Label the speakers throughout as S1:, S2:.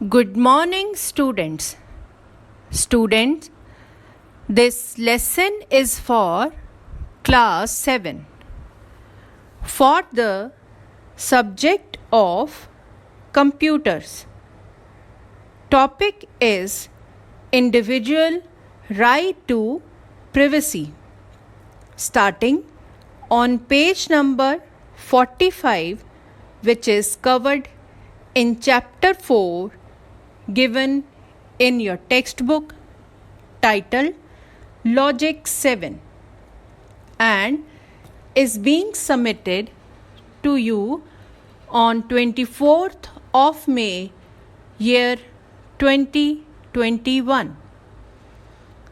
S1: Good morning, students. Students, this lesson is for class 7 for the subject of computers. Topic is individual right to privacy. Starting on page number 45, which is covered in chapter 4 given in your textbook titled Logic 7 and is being submitted to you on 24th of May year 2021.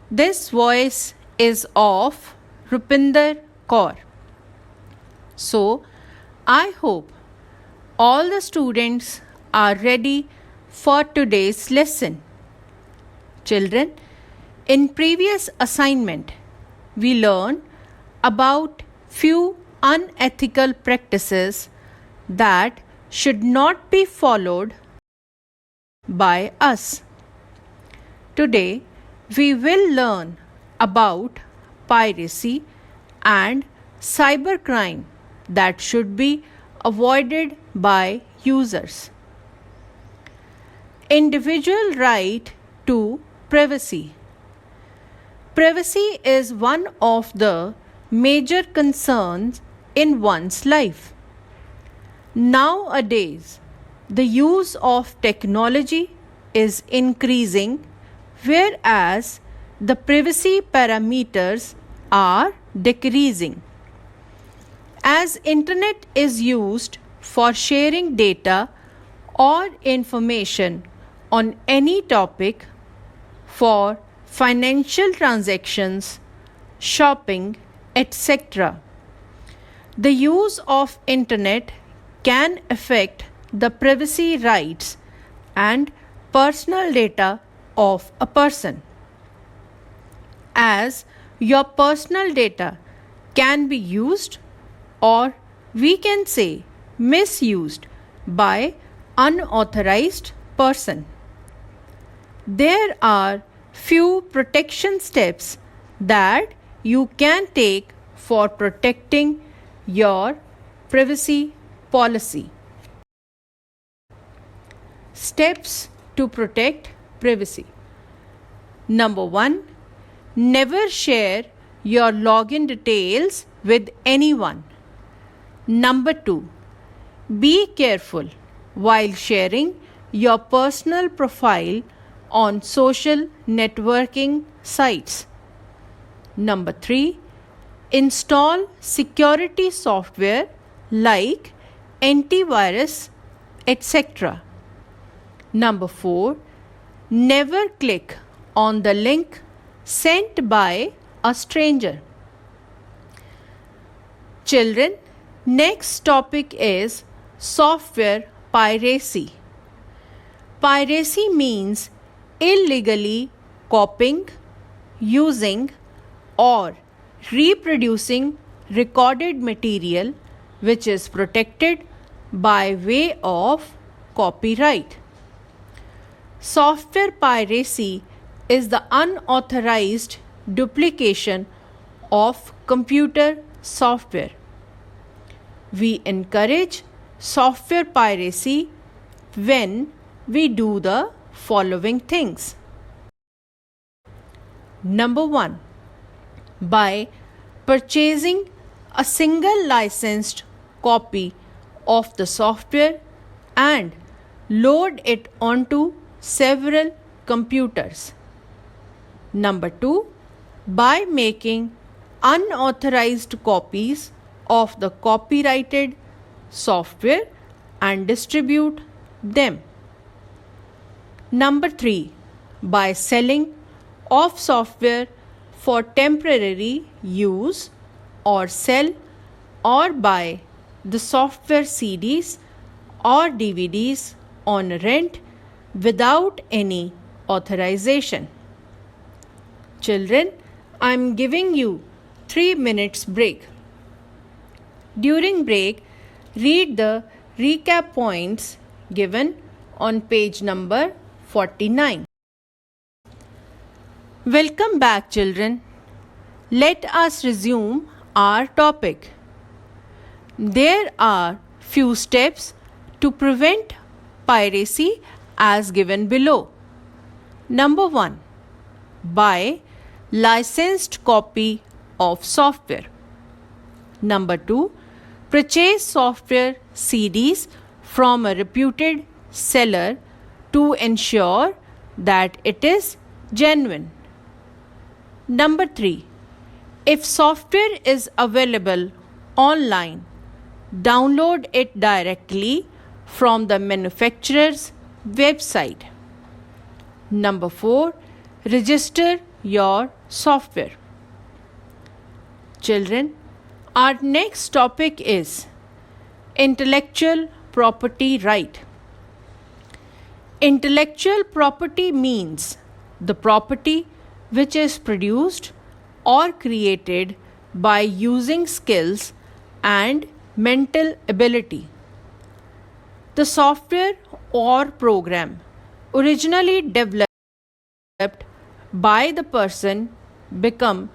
S1: This voice is of Rupinder Kaur. So, I hope all the students are ready for today's lesson. Children, in previous assignment, we learned about few unethical practices that should not be followed by us. Today, we will learn about piracy and cybercrime that should be avoided by users. Individual right to privacy. Privacy is one of the major concerns in one's life. Nowadays, the use of technology is increasing, whereas the privacy parameters are decreasing. As internet is used for sharing data or information on any topic, for financial transactions, shopping, etc. The use of internet can affect the privacy rights and personal data of a person. As your personal data can be used, or we can say misused, by unauthorized person. There are few protection steps that you can take for protecting your privacy policy. Steps to protect privacy. Number 1. Never share your login details with anyone. Number 2. Be careful while sharing your personal profile on social networking sites. Number 3. Install security software like antivirus, etc. Number 4. Never click on the link sent by a stranger. Children, next topic is software piracy. Piracy means illegally copying, using, or reproducing recorded material which is protected by way of copyright. Software piracy is the unauthorized duplication of computer software. We encourage software piracy when we do the following things. Number 1. By purchasing a single licensed copy of the software and load it onto several computers. Number 2. By making unauthorized copies of the copyrighted software and distribute them. Number 3. By selling of software for temporary use, or sell or buy the software CDs or DVDs on rent without any authorization. Children, I am giving you 3 minutes break. During break, read the recap points given on page number 49. Welcome back, children. Let us resume our topic. There are few steps to prevent piracy as given below. Number 1. Buy licensed copy of software. Number 2. Purchase software CDs from a reputed seller to ensure that it is genuine. Number 3. If software is available online, download it directly from the manufacturer's website. Number 4. Register your software. Children, our next topic is intellectual property right. Intellectual property means the property which is produced or created by using skills and mental ability. The software or program originally developed by the person become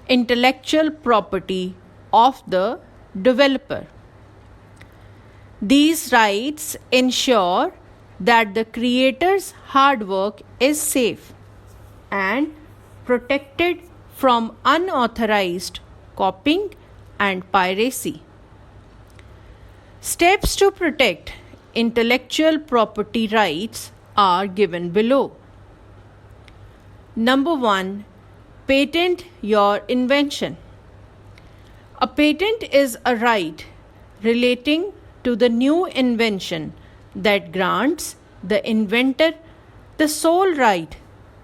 S1: intellectual property of the developer. These rights ensure that the creator's hard work is safe and protected from unauthorized copying and piracy. Steps to protect intellectual property rights are given below. Number 1. Patent your invention. A patent is a right relating to the new invention that grants the inventor the sole right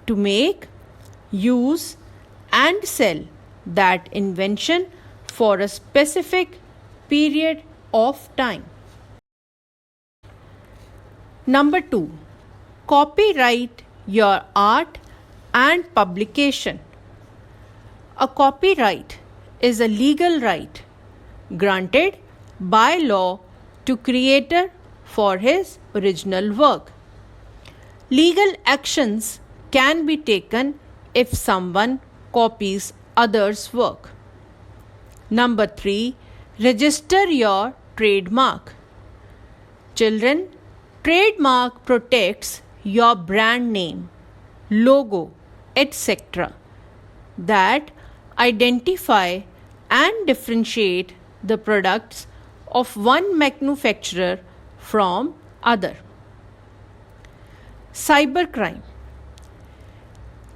S1: to make, use, and sell that invention for a specific period of time. Number 2. Copyright your art and publication. A copyright is a legal right granted by law to creator for his original work. Legal actions can be taken if someone copies others' work. Number 3. Register your trademark. Children, trademark protects your brand name, logo, etc. that identify and differentiate the products of one manufacturer from other. Cybercrime.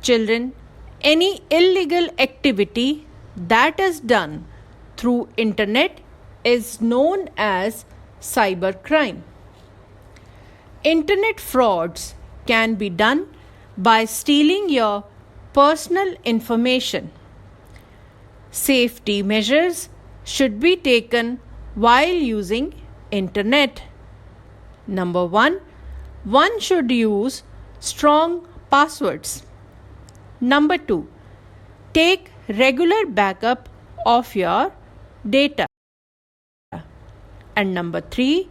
S1: Children, any illegal activity that is done through internet is known as cybercrime. Internet frauds can be done by stealing your personal information. Safety measures should be taken while using internet. Number 1. One should use strong passwords. Number 2. Take regular backup of your data. And number 3.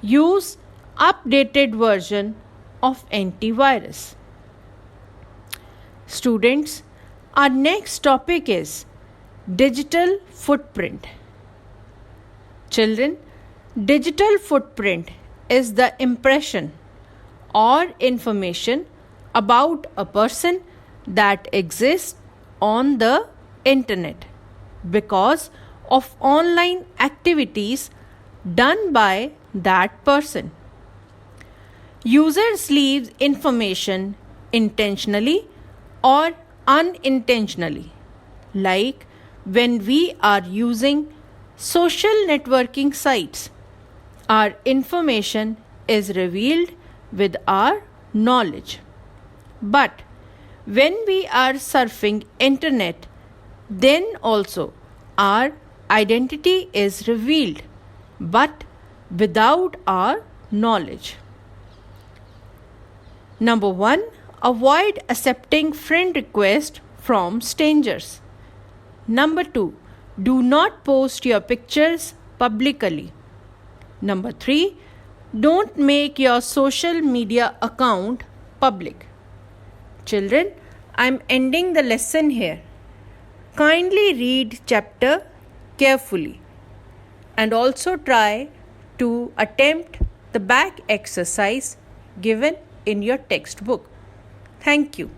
S1: Use updated version of antivirus. Students, our next topic is digital footprint. Children, digital footprint is the impression or information about a person that exists on the internet because of online activities done by that person. Users leave information intentionally or unintentionally, like when we are using social networking sites, our information is revealed with our knowledge. But when we are surfing internet, then also our identity is revealed, but without our knowledge. Number 1. Avoid accepting friend requests from strangers. Number 2. Do not post your pictures publicly. Number 3. Don't make your social media account public. Children, I'm ending the lesson here. Kindly read chapter carefully and also try to attempt the back exercise given in your textbook. Thank you.